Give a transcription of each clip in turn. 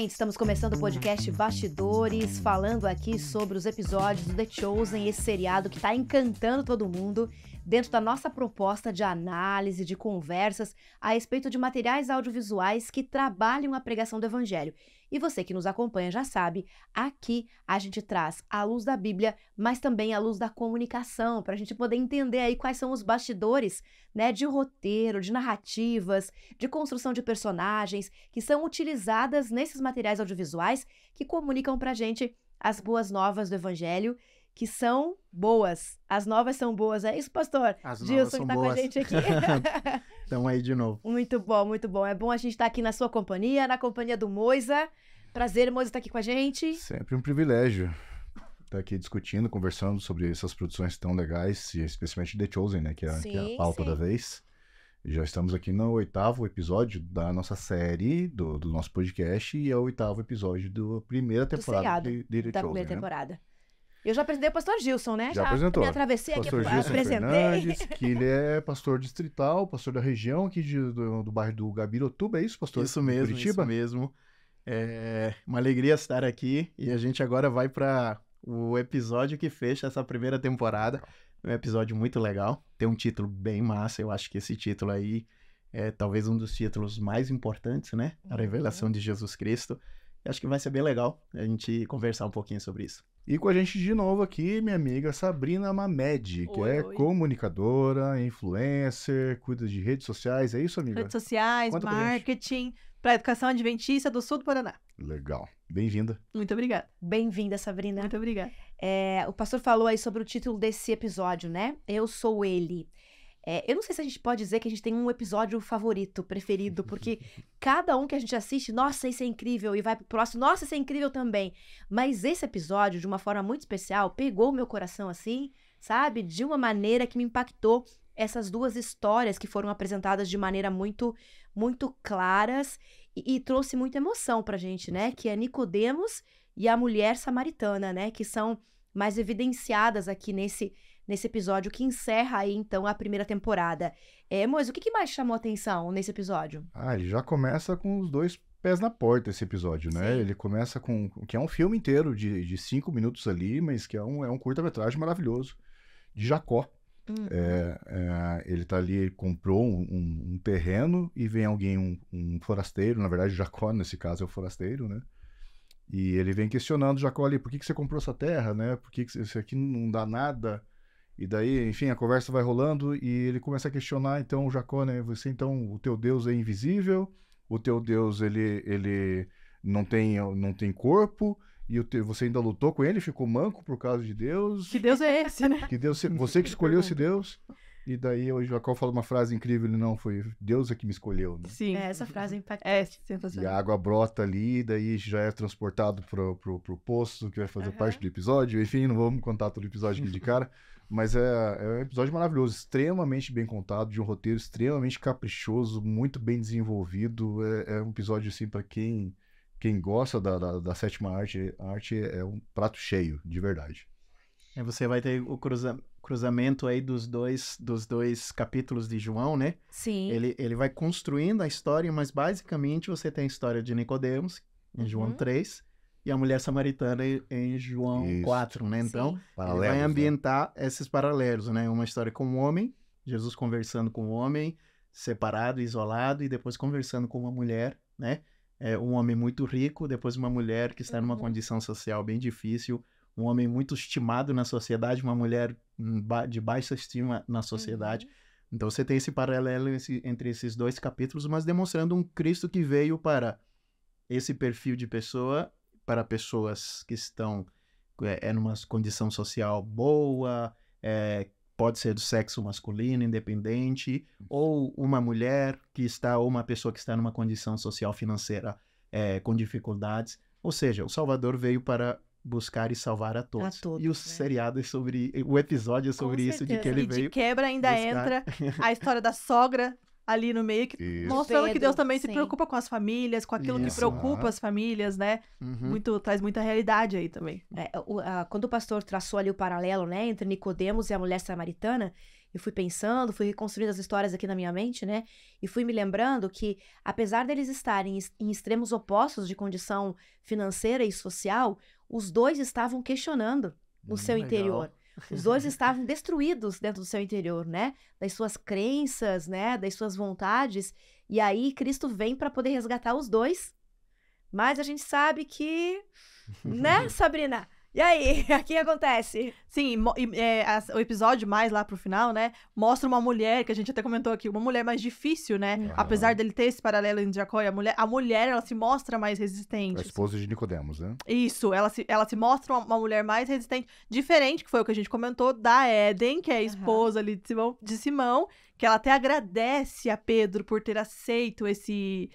gente, estamos começando o podcast Bastidores, falando aqui sobre os episódios do The Chosen, esse seriado que está encantando todo mundo, dentro da nossa proposta de análise, de conversas a respeito de materiais audiovisuais que trabalham a pregação do Evangelho. E você que nos acompanha já sabe, aqui a gente traz a luz da Bíblia, mas também a luz da comunicação, para a gente poder entender aí quais são os bastidores, né, de roteiro, de narrativas, de construção de personagens, que são utilizadas nesses materiais audiovisuais que comunicam pra gente as boas novas do Evangelho, que são boas. As novas são boas, é isso, pastor? As novas Gilson, são que tá boas. com a gente aqui. Estamos aí de novo. Muito bom, muito bom. É bom a gente estar aqui na sua companhia, na companhia do Moisa. Prazer, Moisa, estar aqui com a gente. Sempre um privilégio estar aqui discutindo, conversando sobre essas produções tão legais, e especialmente The Chosen, né, que é a pauta da vez. Já estamos aqui no 8º episódio da nossa série, do nosso podcast, e é o 8º episódio da primeira temporada de The da Chosen, primeira né? temporada. Eu já apresentei o pastor Gilson, né? Já apresentou. Me atravessei aqui, Pastor Gilson apresentei. Fernandes, que ele é pastor distrital, pastor da região aqui do bairro do Gabirotuba, é isso, pastor? Isso mesmo, Curitiba? isso mesmo. É uma alegria estar aqui e a gente agora vai para o episódio que fecha essa primeira temporada. É um episódio muito legal, tem um título bem massa, eu acho que esse título aí é talvez um dos títulos mais importantes, né? A revelação de Jesus Cristo. Eu acho que vai ser bem legal a gente conversar um pouquinho sobre isso. E com a gente de novo aqui, minha amiga Sabrina Mamed, que é comunicadora, influencer, cuida de redes sociais, é isso, amiga? Redes sociais, Conta pra gente. marketing, para a educação adventista do sul do Paraná. Legal, bem-vinda. Muito obrigada. Bem-vinda, Sabrina. Muito obrigada. O pastor falou aí sobre o título desse episódio, né? Eu sou ele. Eu não sei se a gente pode dizer que a gente tem um episódio favorito, preferido, porque cada um que a gente assiste, nossa, esse é incrível, e vai pro próximo, nossa, esse é incrível também. Mas esse episódio, de uma forma muito especial, pegou o meu coração assim, sabe? De uma maneira que me impactou. Essas duas histórias que foram apresentadas de maneira muito, muito claras e trouxe muita emoção pra gente, né? Que é Nicodemos e a mulher samaritana, né? Que são mais evidenciadas aqui nesse episódio que encerra aí, então, a primeira temporada. Moisés, o que mais chamou a atenção nesse episódio? Ele já começa com os dois pés na porta, esse episódio, né? Sim. Ele começa com, que é um filme inteiro de 5 minutos ali, mas que é um curta-metragem maravilhoso, de Jacó. Ele tá ali, comprou um terreno e vem alguém, um forasteiro, na verdade Jacó nesse caso é o forasteiro, né? E ele vem questionando Jacó ali, por que você comprou essa terra, né? Por que isso aqui não dá nada? E daí, enfim, a conversa vai rolando e ele começa a questionar, então, o Jacó, né? O teu Deus é invisível, o teu Deus, ele não tem corpo, e você ainda lutou com ele, ficou manco por causa de Deus. Que Deus é esse, né? Que Deus, você que escolheu esse Deus. E daí o Jacó fala uma frase incrível, ele não, foi Deus é que me escolheu, né? Sim. Essa frase é impactante. É E sensacional. a água brota ali, daí já é transportado pro poço, que vai fazer parte do episódio. Enfim, não vamos contar todo o episódio aqui de cara, mas é um episódio maravilhoso, extremamente bem contado, de um roteiro extremamente caprichoso, muito bem desenvolvido. É um episódio, assim, para quem gosta da sétima arte é um prato cheio, de verdade. Aí você vai ter o cruzamento aí dos dois capítulos de João, né? Sim. Ele vai construindo a história, mas basicamente você tem a história de Nicodemos, em João 3, e a mulher samaritana em João 4, né? Então, ele vai ambientar esses paralelos, né? Uma história com um homem, Jesus conversando com um homem, separado, isolado, e depois conversando com uma mulher, né? Um homem muito rico, depois uma mulher que está numa condição social bem difícil, um homem muito estimado na sociedade, uma mulher de baixa estima na sociedade. Então você tem esse paralelo entre esses dois capítulos, mas demonstrando um Cristo que veio para esse perfil de pessoa, para pessoas que estão numa condição social boa, pode ser do sexo masculino, independente, ou uma mulher ou uma pessoa que está numa condição social financeira com dificuldades. Ou seja, o Salvador veio para buscar e salvar a todos. E o seriado é sobre... O episódio é sobre isso, de que ele veio... E de quebra ainda entra a história da sogra ali no meio, mostrando que Deus também se preocupa com as famílias, com aquilo que preocupa as famílias, né? Traz muita realidade aí também. Quando o pastor traçou ali o paralelo, né, entre Nicodemos e a mulher samaritana, eu fui pensando, fui reconstruindo as histórias aqui na minha mente, né? E fui me lembrando que, apesar deles estarem em extremos opostos de condição financeira e social, os dois estavam questionando no seu interior. Os dois estavam destruídos dentro do seu interior, né? Das suas crenças, né? Das suas vontades. E aí, Cristo vem para poder resgatar os dois. Mas a gente sabe que... Né, Sabrina? E aí, o que acontece? Sim, o episódio mais lá pro final, né, mostra uma mulher, que a gente até comentou aqui, uma mulher mais difícil, né? Apesar dele ter esse paralelo entre Jacó e a mulher, ela se mostra mais resistente. A esposa de Nicodemos, né? Isso, ela se mostra uma mulher mais resistente, diferente, que foi o que a gente comentou, da Eden, que é a esposa ali de Simão, que ela até agradece a Pedro por ter aceito esse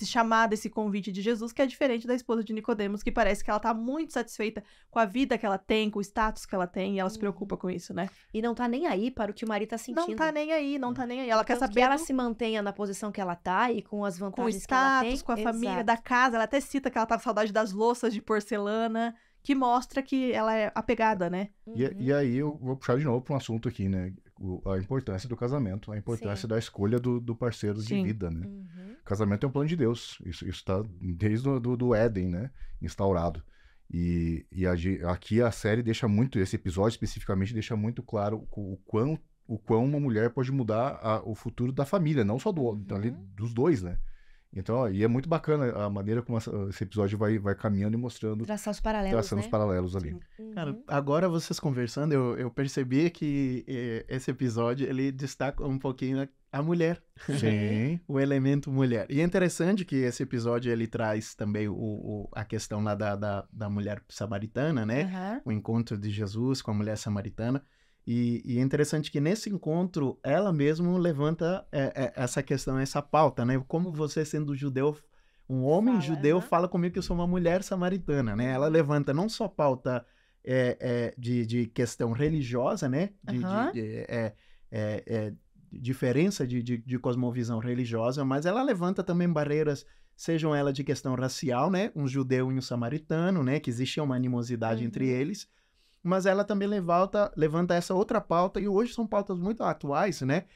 chamado, esse convite de Jesus, que é diferente da esposa de Nicodemos, que parece que ela tá muito satisfeita com a vida que ela tem, com o status que ela tem, e ela se preocupa com isso, né? E não tá nem aí para o que o marido tá sentindo. Não tá nem aí. Ela quer saber... que ela se mantenha na posição que ela tá e com as vantagens que ela tem. Com o status, com a família, da casa. Ela até cita que ela tá com saudade das louças de porcelana, que mostra que ela é apegada, né? E aí eu vou puxar de novo para um assunto aqui, né? A importância do casamento, a importância da escolha do parceiro de vida, né? O casamento é um plano de Deus. Isso está desde do Éden, né? Instaurado. E aqui a série deixa muito, esse episódio especificamente deixa muito claro o quão uma mulher pode mudar o futuro da família, não só dos dois, né? Então, e é muito bacana a maneira como esse episódio vai caminhando e mostrando. Traçar os paralelos, traçando os paralelos ali. Cara, agora vocês conversando, eu percebi que esse episódio, ele destaca um pouquinho a mulher. Sim. O elemento mulher. E é interessante que esse episódio, ele traz também a questão lá da mulher samaritana, né? O encontro de Jesus com a mulher samaritana. E é interessante que nesse encontro, ela mesma levanta essa questão, essa pauta, né? Como você, sendo judeu, um homem judeu, fala comigo que eu sou uma mulher samaritana, né? Ela levanta não só pauta de questão religiosa, né? Diferença de cosmovisão religiosa, mas ela levanta também barreiras, sejam elas de questão racial, né? Um judeu e um samaritano, né? Que existia uma animosidade entre eles. Mas ela também levanta essa outra pauta, e hoje são pautas muito atuais, né?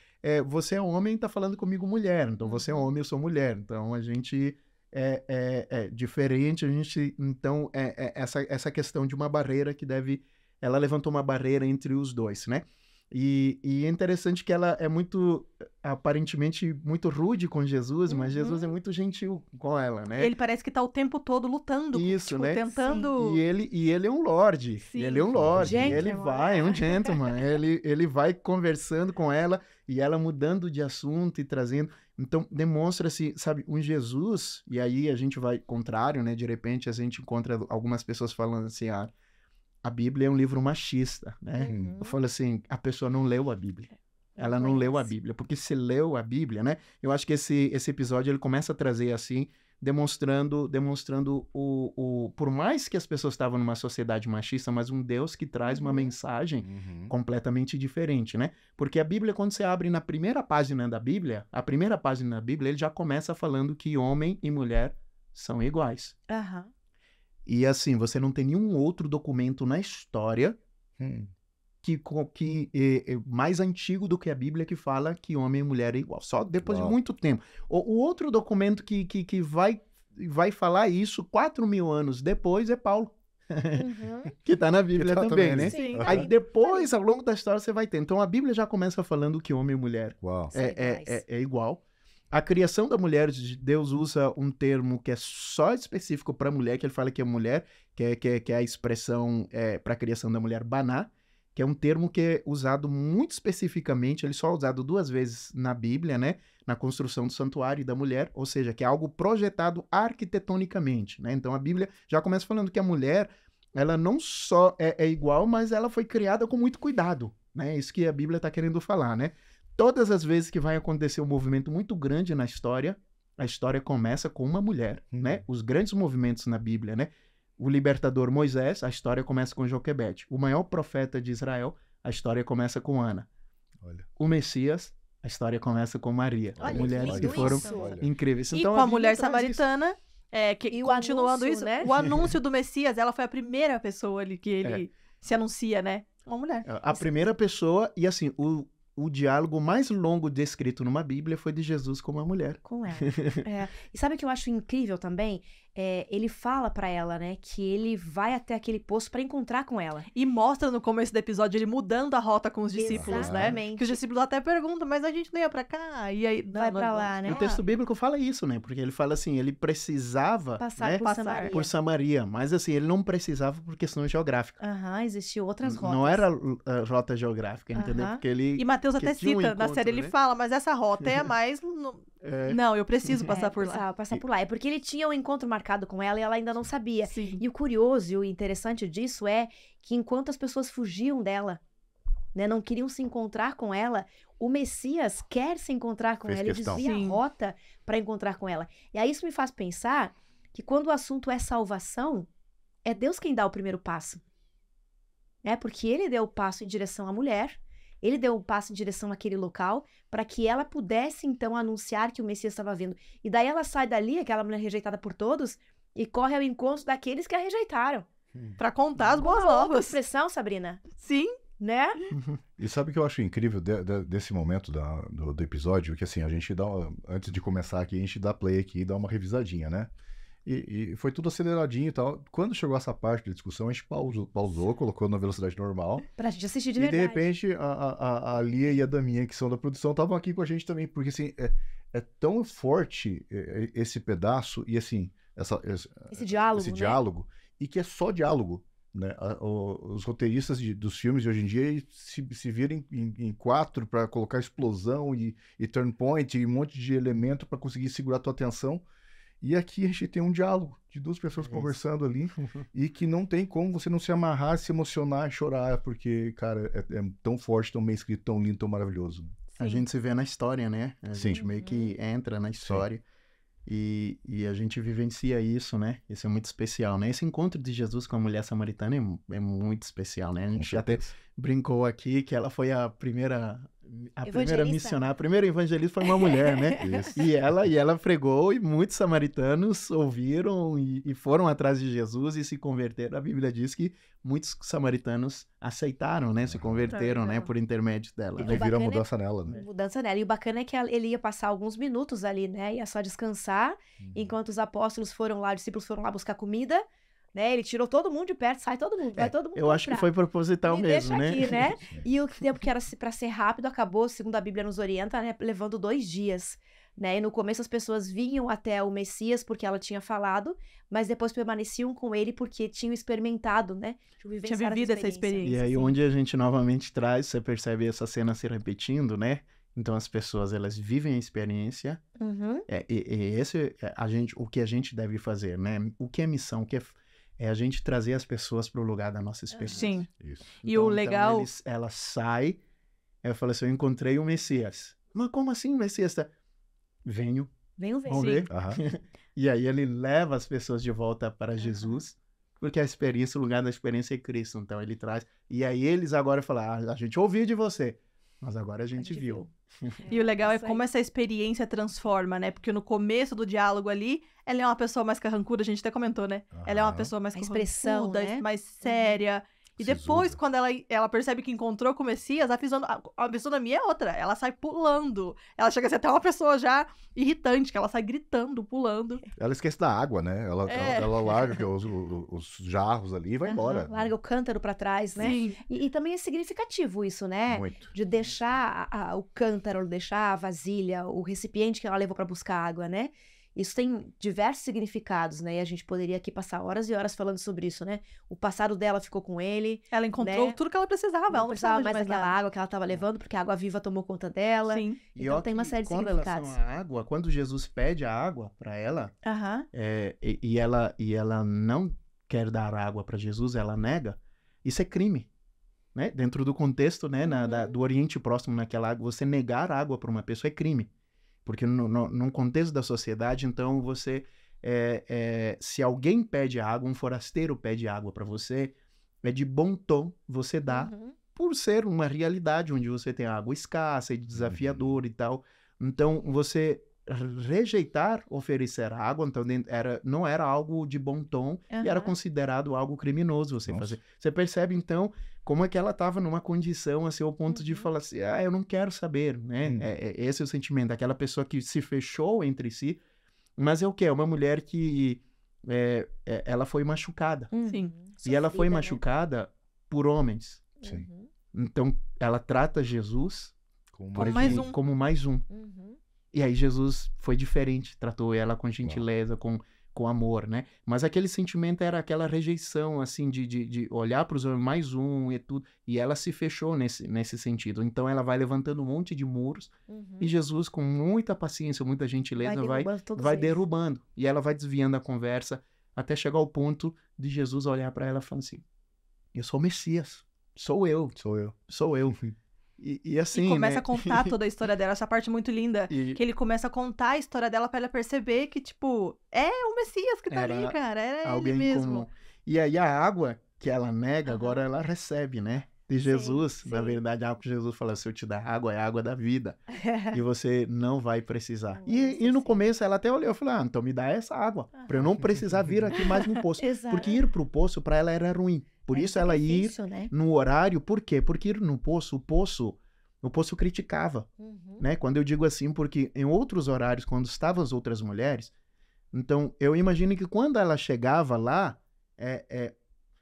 Você é homem e tá falando comigo mulher, então você é homem, eu sou mulher, então a gente é diferente, a gente, então, essa questão de uma barreira que ela levantou uma barreira entre os dois, né? E é interessante que ela é aparentemente muito rude com Jesus, mas Jesus é muito gentil com ela, né? Ele parece que tá o tempo todo lutando. Isso, né? Tentando... E ele é um lorde. Sim. Ele é um lorde. Gentleman. Ele vai, é um gentleman. ele vai conversando com ela e ela mudando de assunto e trazendo. Então, demonstra-se, sabe, um Jesus, e aí a gente vai contrário, né? De repente a gente encontra algumas pessoas falando assim, a Bíblia é um livro machista, né? Eu falo assim, a pessoa não leu a Bíblia. Ela não leu a Bíblia, porque se leu a Bíblia, né? Eu acho que esse episódio, ele começa a trazer assim, demonstrando por mais que as pessoas estavam numa sociedade machista, mas um Deus que traz uma mensagem completamente diferente, né? Porque a Bíblia, quando você abre na primeira página da Bíblia, ele já começa falando que homem e mulher são iguais. E assim, você não tem nenhum outro documento na história que mais antigo do que a Bíblia que fala que homem e mulher é igual. Só depois de muito tempo. O outro documento que vai falar isso 4.000 anos depois é Paulo. Que está na Bíblia também, né? Sim. Aí depois, ao longo da história, você vai ter. Então a Bíblia já começa falando que homem e mulher é igual. A criação da mulher, Deus usa um termo que é só específico para a mulher, que ele fala que é mulher, que é a expressão para a criação da mulher, baná, que é um termo que é usado muito especificamente, ele só é usado 2 vezes na Bíblia, né? Na construção do santuário da mulher, ou seja, que é algo projetado arquitetonicamente, né? Então a Bíblia já começa falando que a mulher, ela não só é igual, mas ela foi criada com muito cuidado, né? Isso que a Bíblia está querendo falar, né? Todas as vezes que vai acontecer um movimento muito grande na história, a história começa com uma mulher, né? Os grandes movimentos na Bíblia, né? O libertador Moisés, a história começa com Joquebede. O maior profeta de Israel, a história começa com Ana. O Messias, a história começa com Maria. Mulheres que foram incríveis. Então, e com a mulher samaritana, continuando isso, né? O anúncio do Messias, ela foi a primeira pessoa ali que ele se anuncia, né? Uma mulher. A primeira pessoa, e assim, o diálogo mais longo descrito numa Bíblia foi de Jesus com uma mulher. Com ela. E sabe o que eu acho incrível também? Ele fala pra ela, né, que ele vai até aquele poço pra encontrar com ela. E mostra no começo do episódio ele mudando a rota com os discípulos, Exatamente. né? Que os discípulos até perguntam, mas a gente não ia pra cá? E aí, Vai pra lá, né? O texto bíblico fala isso, né? Porque ele fala assim, ele precisava Passar né, por Samaria. por Samaria, mas assim, ele não precisava por questão geográfica. Existiam outras rotas. Não era rota geográfica, entendeu? Porque ele... E Mateus até tinha um cita na encontro, série, ele né? fala, mas essa rota é a mais... Não, eu preciso passar por lá. Precisava passar por lá. É porque ele tinha um encontro marcado com ela e ela ainda não sabia. Sim. E o curioso e o interessante disso é que enquanto as pessoas fugiam dela, né, não queriam se encontrar com ela, o Messias quer se encontrar com Fez ela questão. e desvia Sim. a rota para encontrar com ela. E aí isso me faz pensar que quando o assunto é salvação, é Deus quem dá o primeiro passo. Porque ele deu o passo em direção à mulher, ele deu o passo em direção àquele local, para que ela pudesse então anunciar que o Messias estava vindo. E daí ela sai dali, aquela mulher rejeitada por todos, e corre ao encontro daqueles que a rejeitaram. Pra contar as boas Uma outra novas. expressão, Sabrina, Sim. né? E sabe o que eu acho incrível desse momento do episódio? Que assim, a gente antes de começar aqui, a gente dá play aqui e dá uma revisadinha, né? E foi tudo aceleradinho e tal. Quando chegou essa parte da discussão, a gente pausou, colocou na velocidade normal. Pra gente assistir de E de verdade. repente, a Lia e a Daminha, que são da produção, estavam aqui com a gente também. Porque assim, é tão forte esse pedaço e assim, Esse diálogo, esse né? diálogo, e que é só diálogo. Né? Os roteiristas dos filmes de hoje em dia se viram em quatro para colocar explosão e turn point e um monte de elemento para conseguir segurar a tua atenção. E aqui a gente tem um diálogo de duas pessoas conversando ali e que não tem como você não se amarrar, se emocionar, chorar, porque, cara, é tão forte, tão bem escrito, tão lindo, tão maravilhoso. A gente se vê na história, né? A Sim. gente meio que entra na história e a gente vivencia isso, né? Isso é muito especial, né? Esse encontro de Jesus com a mulher samaritana é muito especial, né? A gente até brincou aqui que ela foi a primeira missionária, a primeira evangelista foi uma mulher, né? Isso. E ela pregou e muitos samaritanos ouviram e foram atrás de Jesus e se converteram. A Bíblia diz que muitos samaritanos aceitaram, né? Se converteram, né? Por intermédio dela. E viram a mudança nela, né? Mudança nela. E o bacana é que ele ia passar alguns minutos ali, né? Ia só descansar, enquanto os apóstolos foram lá, os discípulos foram lá buscar comida, né? Ele tirou todo mundo de perto, sai todo mundo, vai todo mundo. Eu acho que foi proposital Me mesmo, deixa né? aqui, né? E o tempo que era pra ser rápido acabou, segundo a Bíblia nos orienta, né? Levando 2 dias. Né? E no começo as pessoas vinham até o Messias porque ela tinha falado, mas depois permaneciam com ele porque tinham experimentado, né? Tinha vivido essa experiência. E aí onde a gente novamente traz, você percebe essa cena se repetindo, né? Então as pessoas, elas vivem a experiência. O que a gente deve fazer, né? O que é missão, o que é a gente trazer as pessoas para o lugar da nossa experiência. Sim. Isso. E o legal... Ela sai, ela fala assim, eu encontrei o Messias. Mas como assim o Messias? Venho. Vamos ver. E aí ele leva as pessoas de volta para Jesus, porque o lugar da experiência é Cristo. Então ele traz. E aí eles agora falam, a gente ouviu de você, mas agora a gente viu. E o legal é como essa experiência transforma, né? Porque no começo do diálogo ali, ela é uma pessoa mais carrancuda, a gente até comentou, né? Ela é uma pessoa mais carrancuda, né? mais séria. E depois, quando ela percebe que encontrou com o Messias, a fisionomia é outra. Ela sai pulando. Ela chega a ser até uma pessoa já irritante, que ela sai gritando, pulando. Ela esquece da água, né? Ela larga os jarros ali e vai embora. Larga o cântaro pra trás, né? Sim. E também é significativo isso, né? Muito. De deixar o cântaro, deixar a vasilha, o recipiente que ela levou pra buscar água, né? Isso tem diversos significados, né? E a gente poderia aqui passar horas e horas falando sobre isso, né? O passado dela ficou com ele. Ela encontrou tudo que ela precisava. Ela não precisava mais daquela água que ela estava levando, porque a água viva tomou conta dela. Sim. Então tem uma série de com significados. relação à água, quando Jesus pede a água para ela, e ela não quer dar água para Jesus, ela nega, isso é crime. Né? Dentro do contexto, né, do Oriente Próximo, naquela água, você negar água para uma pessoa é crime. Porque num contexto da sociedade, então você, se alguém pede água, um forasteiro pede água para você, é de bom tom você dar, por ser uma realidade onde você tem água escassa e desafiadora e tal. Então você rejeitar oferecer água, então não era algo de bom tom e era considerado algo criminoso você fazer. Você percebe, então, como é que ela estava numa condição, assim, ao ponto de falar assim, eu não quero saber, né? Esse é o sentimento daquela pessoa que se fechou entre si, mas é o quê? É uma mulher que ela foi machucada. Sim. E ela foi machucada por homens. Sim. Então, ela trata Jesus como mais um. E aí Jesus foi diferente, tratou ela com gentileza, com amor, né? Mas aquele sentimento era aquela rejeição, assim, de olhar para os homens, mais um e tudo. E ela se fechou nesse sentido. Então ela vai levantando um monte de muros e Jesus, com muita paciência, muita gentileza, vai derrubando. E ela vai desviando a conversa até chegar ao ponto de Jesus olhar para ela e falar assim, eu sou o Messias, sou eu. E assim, e começa né? a contar toda a história dela, essa parte muito linda, que ele começa a contar a história dela pra ela perceber que, tipo, é o Messias que tá ali, cara, era ele mesmo. Comum. E aí a água que ela nega, agora ela recebe, né? De Jesus, na verdade, a água que Jesus fala, se eu te dar água, é a água da vida, e você não vai precisar. E no começo ela até olhou e falou, então me dá essa água, pra eu não precisar vir aqui mais no poço. Porque ir pro poço pra ela era ruim. Por isso ela ir no horário, por quê? Porque ir no poço, o poço criticava, né? Quando eu digo assim, porque em outros horários, quando estavam as outras mulheres, então eu imagino que quando ela chegava lá,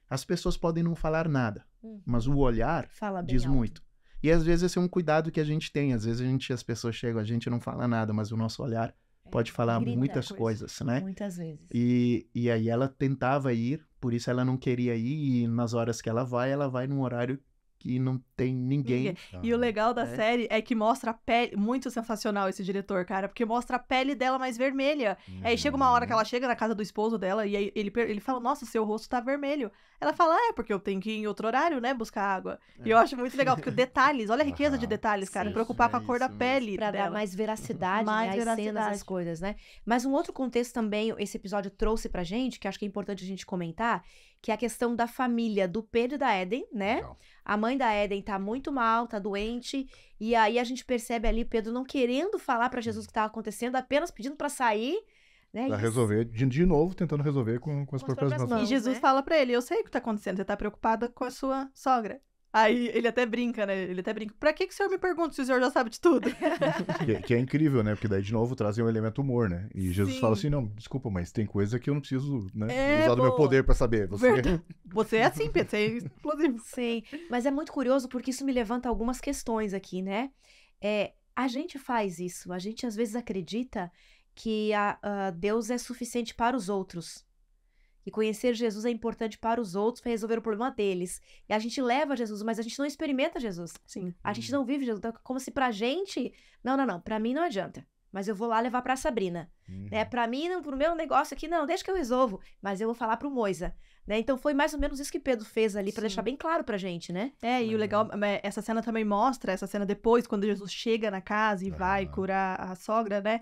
as pessoas podem não falar nada, mas o olhar diz muito. E às vezes esse é um cuidado que a gente tem, às vezes as pessoas chegam, a gente não fala nada, mas o nosso olhar pode falar muitas coisas, né? Muitas vezes. E aí ela tentava ir, por isso ela não queria ir, e nas horas que ela vai num horário que não tem ninguém. E o legal da série é que mostra a pele, muito sensacional esse diretor, cara, porque mostra a pele dela mais vermelha. Aí chega uma hora que ela chega na casa do esposo dela e aí ele fala, nossa, seu rosto tá vermelho. Ela fala, porque eu tenho que ir em outro horário, né, buscar água. E eu acho muito legal, porque detalhes, olha a riqueza de detalhes, cara, preocupar com a cor da pele pra dela. dar mais veracidade, às cenas, às coisas, né? Mas um outro contexto também, esse episódio trouxe pra gente, que acho que é importante a gente comentar, que é a questão da família do Pedro e da Eden, né? Legal. A mãe da Eden tá muito mal, tá doente, e aí a gente percebe ali Pedro não querendo falar pra Jesus o que tava acontecendo, apenas pedindo pra sair, né? Pra resolver, de novo, tentando resolver com as próprias mãos. E Jesus fala pra ele, eu sei o que tá acontecendo, você tá preocupada com a sua sogra. Aí ele até brinca, né? Pra que o senhor me pergunta se o senhor já sabe de tudo? que é incrível, né? Porque daí, de novo, trazem um elemento humor, né? E Jesus fala assim, não, desculpa, mas tem coisa que eu não preciso, né? Usar do meu poder pra saber. Você é assim, Pedro, você é explosivo. Sim, mas é muito curioso porque isso me levanta algumas questões aqui, né? A gente faz isso, a gente às vezes acredita que Deus é suficiente para os outros. E conhecer Jesus é importante para os outros, para resolver o problema deles. E a gente leva Jesus, mas a gente não experimenta Jesus. Sim. A gente não vive Jesus. Então, como se pra gente... Não. Pra mim não adianta. Mas eu vou lá levar pra Sabrina. Né? Pra mim, pro meu negócio aqui, não, deixa que eu resolvo. Mas eu vou falar pro Moisa. Né? Então foi mais ou menos isso que Pedro fez ali, pra deixar bem claro pra gente, né? E o legal, essa cena também mostra, essa cena depois, quando Jesus chega na casa e vai curar a sogra, né?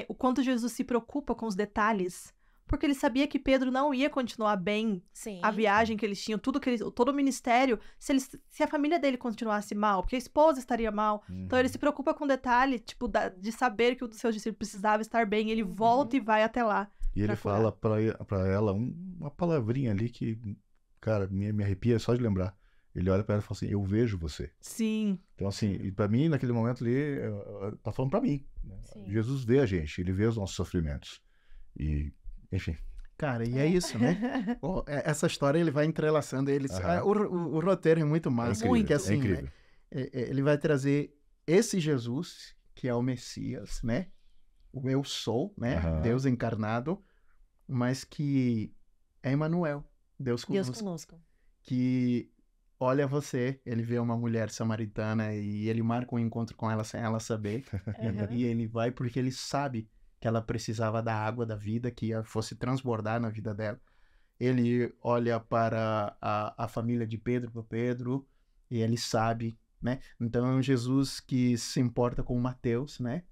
O quanto Jesus se preocupa com os detalhes. Porque ele sabia que Pedro não ia continuar bem a viagem que eles tinham, todo o ministério, se a família dele continuasse mal, porque a esposa estaria mal. Então ele se preocupa com o detalhe, tipo, de saber que o seu discípulo precisava estar bem, ele volta e vai até lá. E ele fala pra ela uma palavrinha ali que, cara, me arrepia só de lembrar. Ele olha pra ela e fala assim, eu vejo você. Sim. Então, assim, e pra mim, naquele momento ali, tá falando pra mim. Né? Jesus vê a gente, ele vê os nossos sofrimentos. E... Enfim. Cara, e é isso, né? Essa história ele vai entrelaçando eles. O roteiro é muito massa. Porque, assim, incrível. Né? Ele vai trazer esse Jesus, que é o Messias, né? O eu sou, né? Deus encarnado, mas que é Emmanuel, Deus conosco. Que olha você, ele vê uma mulher samaritana e ele marca um encontro com ela sem ela saber. E ele vai porque ele sabe que ela precisava da água da vida, que fosse transbordar na vida dela. Ele olha para a família de Pedro, e ele sabe, né? Então é um Jesus que se importa com o Mateus, né?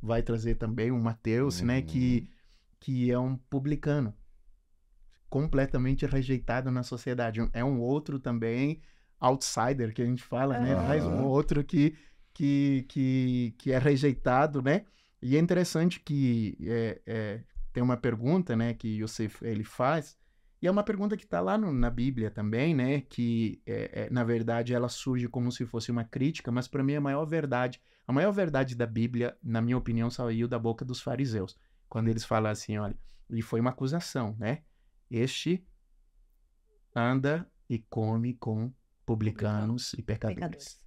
Vai trazer também um Mateus, né? Que é um publicano, completamente rejeitado na sociedade. É um outro também, outsider, que a gente fala, né? Mais um outro que é rejeitado, né? E é interessante que tem uma pergunta, né, que Yosef ele faz, e é uma pergunta que está lá na Bíblia também, né, que na verdade ela surge como se fosse uma crítica, mas para mim a maior verdade da Bíblia, na minha opinião, saiu da boca dos fariseus, quando eles falam assim, olha, e foi uma acusação, né, este anda e come com publicanos e pecadores.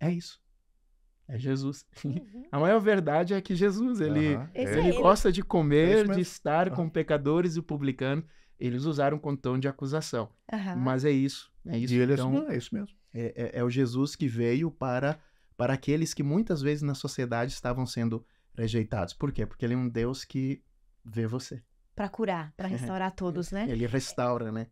É isso. É Jesus. A maior verdade é que Jesus, ele gosta de comer, de estar com pecadores e publicanos. Eles usaram com tom de acusação. Mas é isso. É isso. E ele então, é isso mesmo. É o Jesus que veio para aqueles que muitas vezes na sociedade estavam sendo rejeitados. Por quê? Porque ele é um Deus que vê você. Para curar, para restaurar todos, né? Ele restaura, né?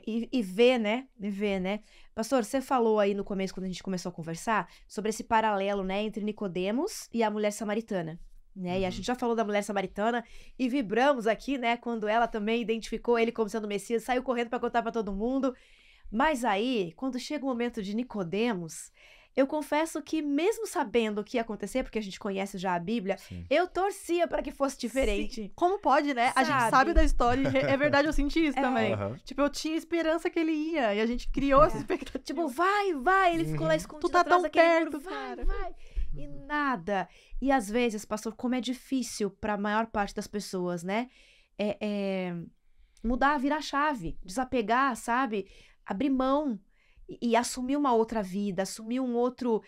E vê, né? Pastor, você falou aí no começo, quando a gente começou a conversar, sobre esse paralelo, né, entre Nicodemos e a mulher samaritana, né? E a gente já falou da mulher samaritana e vibramos aqui, né, quando ela também identificou ele como sendo Messias, saiu correndo para contar para todo mundo. Mas aí, quando chega o momento de Nicodemos, eu confesso que mesmo sabendo o que ia acontecer, porque a gente conhece já a Bíblia, eu torcia para que fosse diferente. Sim. Como pode, né? A gente sabe da história e é verdade, eu senti isso também. Tipo, eu tinha esperança que ele ia e a gente criou essa expectativa. Tipo, vai, ele ficou lá escondido. Tu tá tão perto, cara. Vai. E nada. E às vezes, pastor, como é difícil para a maior parte das pessoas, né? Mudar, virar a chave, desapegar, sabe? Abrir mão. E assumir uma outra vida, assumir um outro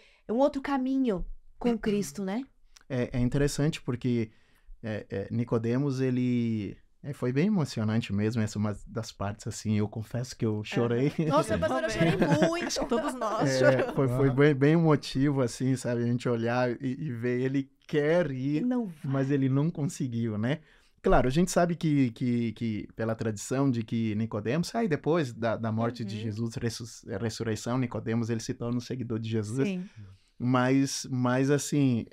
caminho com Cristo, né? É interessante porque Nicodemos, ele... foi bem emocionante mesmo, essa é uma das partes, assim, eu confesso que eu chorei. Nossa, pastor, eu chorei muito. Todos nós choramos. Foi bem emotivo, assim, sabe? A gente olhar e ver, ele quer ir, mas ele não conseguiu, né? Claro, a gente sabe que pela tradição de que Nicodemos, depois da morte de Jesus, ressurreição, Nicodemos, ele se torna um seguidor de Jesus. Sim. Mas assim,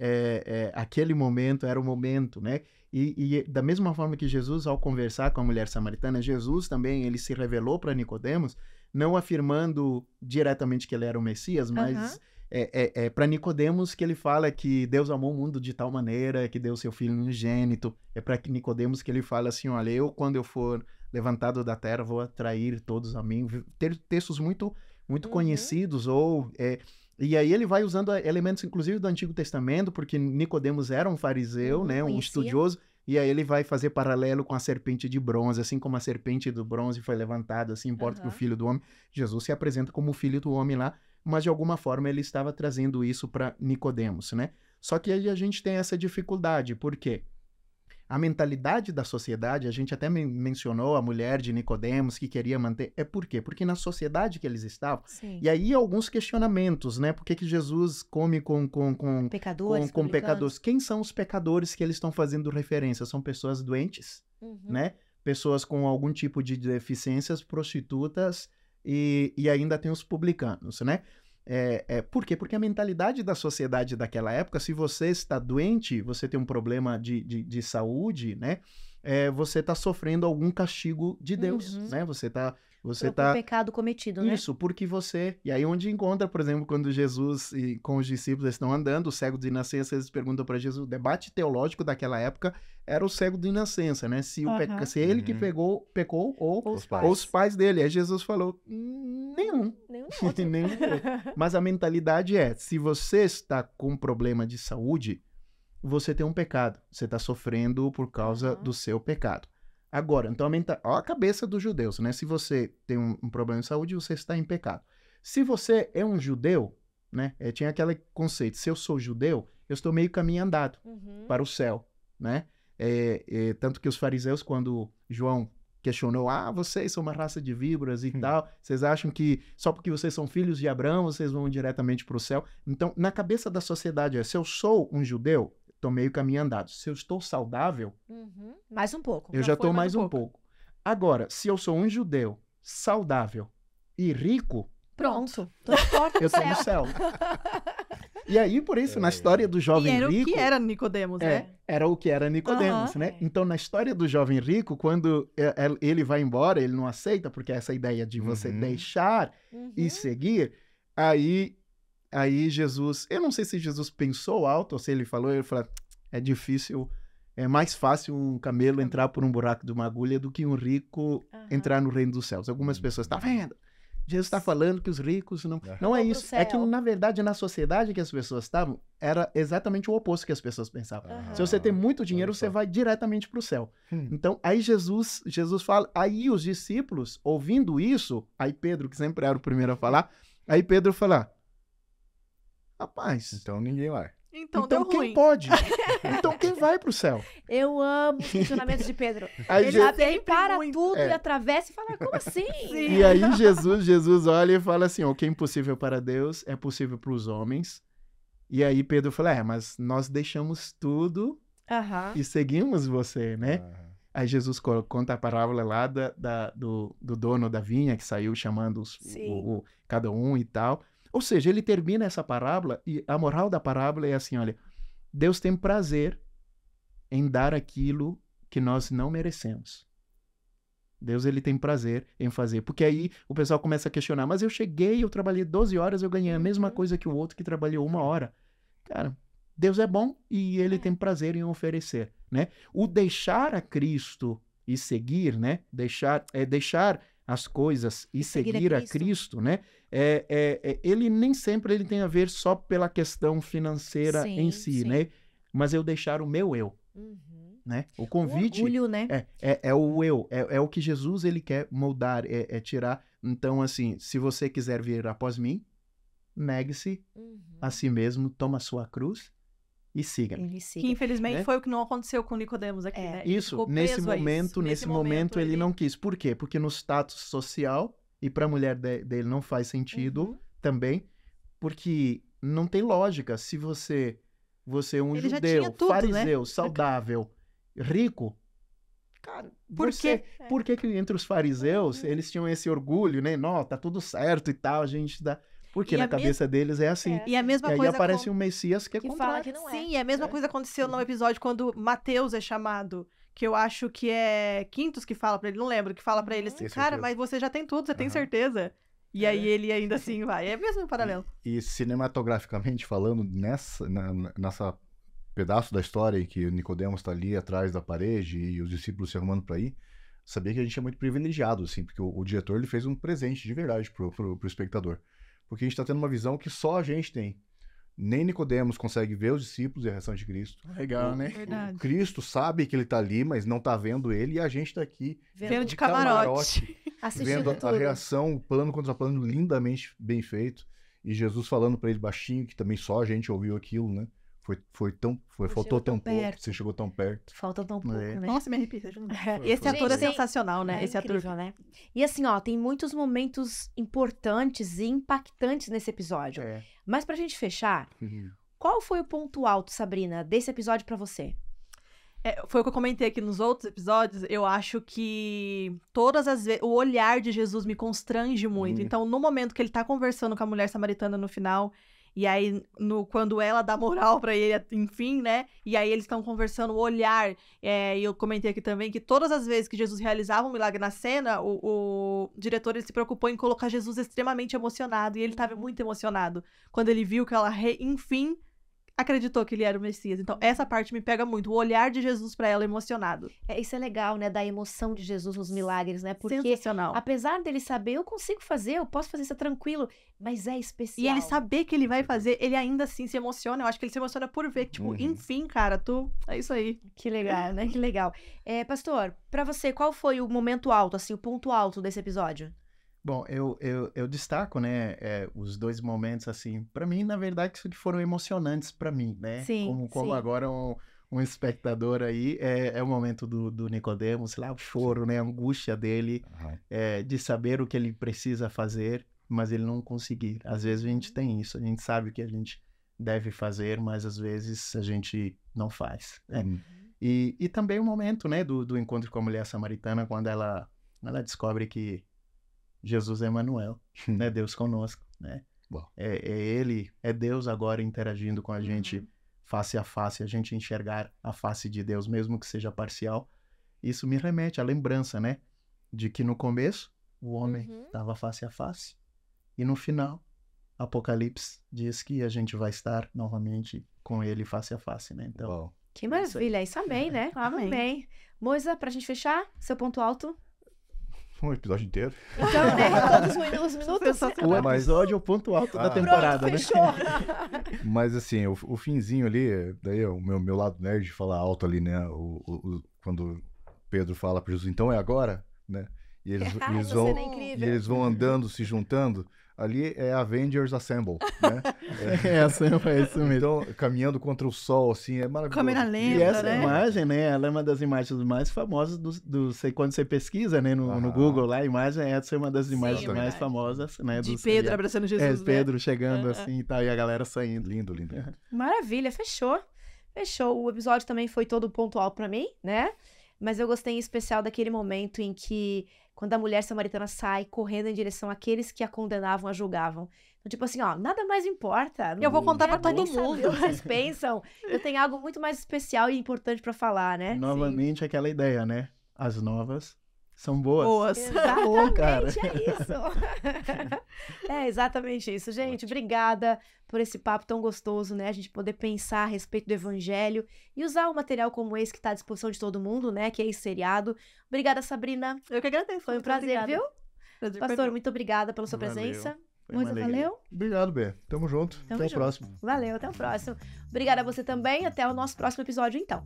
aquele momento era o momento, né? E da mesma forma que Jesus, ao conversar com a mulher samaritana, Jesus também, ele se revelou para Nicodemos, não afirmando diretamente que ele era o Messias, mas... para Nicodemos que ele fala que Deus amou o mundo de tal maneira que deu seu filho unigênito. É para Nicodemos que ele fala assim, olha, eu quando eu for levantado da terra vou atrair todos a mim. Textos muito conhecidos e aí ele vai usando elementos inclusive do Antigo Testamento, porque Nicodemos era um fariseu, né, um estudioso. E aí ele vai fazer paralelo com a serpente de bronze, assim como a serpente do bronze foi levantada, assim importa que o filho do homem, Jesus se apresenta como o filho do homem lá, mas de alguma forma ele estava trazendo isso para Nicodemos, né? Só que aí a gente tem essa dificuldade, por quê? A mentalidade da sociedade, a gente até mencionou a mulher de Nicodemos que queria manter, por quê? Porque na sociedade que eles estavam, e aí alguns questionamentos, né? Por que Jesus come com pecadores? Quem são os pecadores que eles estão fazendo referência? São pessoas doentes, né? Pessoas com algum tipo de deficiências, prostitutas, e ainda tem os publicanos, né? Por quê? Porque a mentalidade da sociedade daquela época, se você está doente, você tem um problema de saúde, né? Você está sofrendo algum castigo de Deus, né? Você tá pecado cometido, né? Isso, porque você... E aí onde encontra, por exemplo, quando Jesus e com os discípulos estão andando, os cegos de nascença, eles perguntam para Jesus, o debate teológico daquela época era o cego de nascença, né? Se ele que pecou ou os pais dele. Aí Jesus falou, nenhum. Nenhum. Mas a mentalidade se você está com problema de saúde, você tem um pecado. Você está sofrendo por causa do seu pecado. Agora, então, a cabeça dos judeus, né? Se você tem um problema de saúde, você está em pecado. Se você é um judeu, né? Tinha aquele conceito, se eu sou judeu, eu estou meio caminho andado para o céu, né? Tanto que os fariseus, quando João questionou, vocês são uma raça de víboras e tal, vocês acham que só porque vocês são filhos de Abraão, vocês vão diretamente para o céu? Então, na cabeça da sociedade, se eu sou um judeu, estou meio caminho andado. Se eu estou saudável... Mais um pouco. Eu já estou mais um pouco. Agora, se eu sou um judeu saudável e rico... Pronto. Eu estou no céu. E aí, por isso, na história do jovem rico... era o que era Nicodemos, né? Era o que era Nicodemos, né? Então, na história do jovem rico, quando ele vai embora, ele não aceita, porque essa ideia de você deixar e seguir, aí Jesus... Eu não sei se Jesus pensou alto ou se ele falou É difícil, é mais fácil um camelo entrar por um buraco de uma agulha do que um rico entrar no reino dos céus. Algumas pessoas, tá vendo? Jesus está falando que os ricos não... Não é isso. É que, na verdade, na sociedade que as pessoas estavam, era exatamente o oposto que as pessoas pensavam. Se você tem muito dinheiro, você vai diretamente para o céu. Então, aí Jesus fala... Aí os discípulos, ouvindo isso, aí Pedro, que sempre era o primeiro a falar, aí Pedro fala, rapaz... Então ninguém vai. Então quem ruim. pode? Então quem vai pro céu? Eu amo os questionamentos de Pedro. Aí Ele para tudo e atravessa e fala, como assim? E aí Jesus olha e fala assim, o que é impossível para Deus é possível para os homens. E aí Pedro fala, mas nós deixamos tudo e seguimos você, né? Aí Jesus conta a parábola lá do dono da vinha, que saiu chamando cada um e tal. Ou seja, ele termina essa parábola e a moral da parábola é assim, olha, Deus tem prazer em dar aquilo que nós não merecemos. Deus, ele tem prazer em fazer. Porque aí o pessoal começa a questionar, mas eu cheguei, eu trabalhei 12 horas, eu ganhei a mesma coisa que o outro que trabalhou 1 hora. Cara, Deus é bom e ele tem prazer em oferecer, né? O deixar a Cristo e seguir, né? Deixar as coisas e seguir a Cristo, né? Ele nem sempre ele tem a ver só pela questão financeira em si, né? Mas eu deixar o meu eu, né? O convite... O orgulho, né? É o eu, é o que Jesus ele quer moldar, tirar. Então, assim, se você quiser vir após mim, negue-se a si mesmo, toma a sua cruz e siga. Que infelizmente foi o que não aconteceu com Nicodemos aqui, né? Isso, nesse momento ele não quis. Por quê? Porque no status social, e para a mulher dele não faz sentido também, porque não tem lógica. Se você é um ele judeu, tudo, fariseu, né? saudável, rico, cara, por que entre os fariseus eles tinham esse orgulho, né? Não, tá tudo certo e tal, a gente dá... Porque na cabeça deles é assim. E a mesma aí coisa aparece um Messias que fala que não é. Sim, e a mesma coisa aconteceu no episódio quando Mateus é chamado, que eu acho que é Quintus que fala pra ele, não lembro, que fala pra ele assim, cara, mas você já tem tudo, você tem certeza? E aí ele ainda assim vai. É mesmo paralelo. E cinematograficamente falando, nessa pedaço da história em que o Nicodemos tá ali atrás da parede e os discípulos se arrumando pra ir, sabia que a gente é muito privilegiado, assim, porque o diretor ele fez um presente de verdade pro espectador. Porque a gente está tendo uma visão que só a gente tem. Nem Nicodemos consegue ver os discípulos e a reação de Cristo. Legal, né? Verdade. Cristo sabe que ele está ali, mas não está vendo ele, e a gente está aqui vendo de camarote. Vendo a reação, plano contra plano, lindamente bem feito. E Jesus falando para ele baixinho, que também só a gente ouviu aquilo, né? Faltou tão pouco, você chegou tão perto. Faltou tão pouco, né? Nossa, me arrepia. Esse ator é sensacional, né? Esse incrível, ator. Né? E assim, ó, tem muitos momentos importantes e impactantes nesse episódio. Mas pra gente fechar, qual foi o ponto alto, Sabrina, desse episódio pra você? Foi o que eu comentei aqui nos outros episódios. Eu acho que todas as vezes o olhar de Jesus me constrange muito. Então, no momento que ele tá conversando com a mulher samaritana no final, e aí, quando ela dá moral pra ele, enfim, né? E aí eles estão conversando, o olhar. E eu comentei aqui também que todas as vezes que Jesus realizava um milagre na cena, o diretor ele se preocupou em colocar Jesus extremamente emocionado. E ele estava muito emocionado quando ele viu que ela, enfim, acreditou que ele era o Messias. Então, essa parte me pega muito. O olhar de Jesus pra ela emocionado. Isso é legal, né? Da emoção de Jesus nos milagres, né? Porque, sensacional. Apesar dele saber, eu consigo fazer, eu posso fazer isso tranquilo, mas é especial. E ele saber que ele vai fazer, ele ainda assim se emociona. Eu acho que ele se emociona por ver. Tipo, enfim, cara, é isso aí. Que legal, né? Que legal. Pastor, pra você, qual foi o momento alto, assim, o ponto alto desse episódio? Bom, eu destaco, né, os 2 momentos, assim, para mim, na verdade, que foram emocionantes para mim, né? Sim, como agora um espectador aí, é o momento do Nicodemos, sei lá, o choro, né, a angústia dele, de saber o que ele precisa fazer, mas ele não conseguir. Às vezes a gente tem isso, a gente sabe o que a gente deve fazer, mas às vezes a gente não faz, né? E também o momento, né, do encontro com a mulher samaritana, quando ela descobre que Jesus é Emmanuel, né? Deus conosco, né? Ele, é Deus agora interagindo com a gente face a face, a gente enxergar a face de Deus, mesmo que seja parcial. Isso me remete à lembrança, né? De que no começo o homem estava face a face e no final, Apocalipse diz que a gente vai estar novamente com ele face a face, né? Então, Que maravilha, isso amém, né? Amém. Moisa, pra gente fechar, seu ponto alto? Um episódio inteiro. Então, né? Todos os minutos. O episódio é o ponto alto da temporada, Pronto, né? fechou. Mas assim, o finzinho ali, daí o meu lado nerd fala alto ali, né? Quando Pedro fala para Jesus, então é agora, né? E eles vão andando, se juntando. Ali é Avengers Assemble, né? É isso mesmo. Então, caminhando contra o sol, assim, é maravilhoso. Câmera lenta, E essa né? imagem, né? Ela é uma das imagens mais famosas quando você pesquisa, né? No Google lá, a imagem, essa é uma das imagens mais famosas, né? De Pedro abraçando Jesus, né? Pedro chegando assim e tal, e a galera saindo. Lindo. Maravilha, fechou. O episódio também foi todo ponto alto pra mim, né? Mas eu gostei em especial daquele momento em que, quando a mulher samaritana sai correndo em direção àqueles que a condenavam, a julgavam. Então, tipo assim, ó, nada mais importa. Eu vou contar pra todo mundo o que vocês pensam. Eu tenho algo muito mais especial e importante pra falar, né? Novamente, aquela ideia, né? As novas são boas. Exatamente, cara. é isso. É exatamente isso. Gente, obrigada por esse papo tão gostoso, né? A gente poder pensar a respeito do evangelho e usar um material como esse que está à disposição de todo mundo, né? Que é esse seriado. Obrigada, Sabrina. Eu que agradeço. Foi um prazer, obrigada. viu? Prazer, Pastor, muito obrigada pela sua presença. Moisa, valeu. Obrigado, Bê. Tamo junto. Até o próximo. Valeu, até o próximo. Obrigada a você também. Até o nosso próximo episódio, então.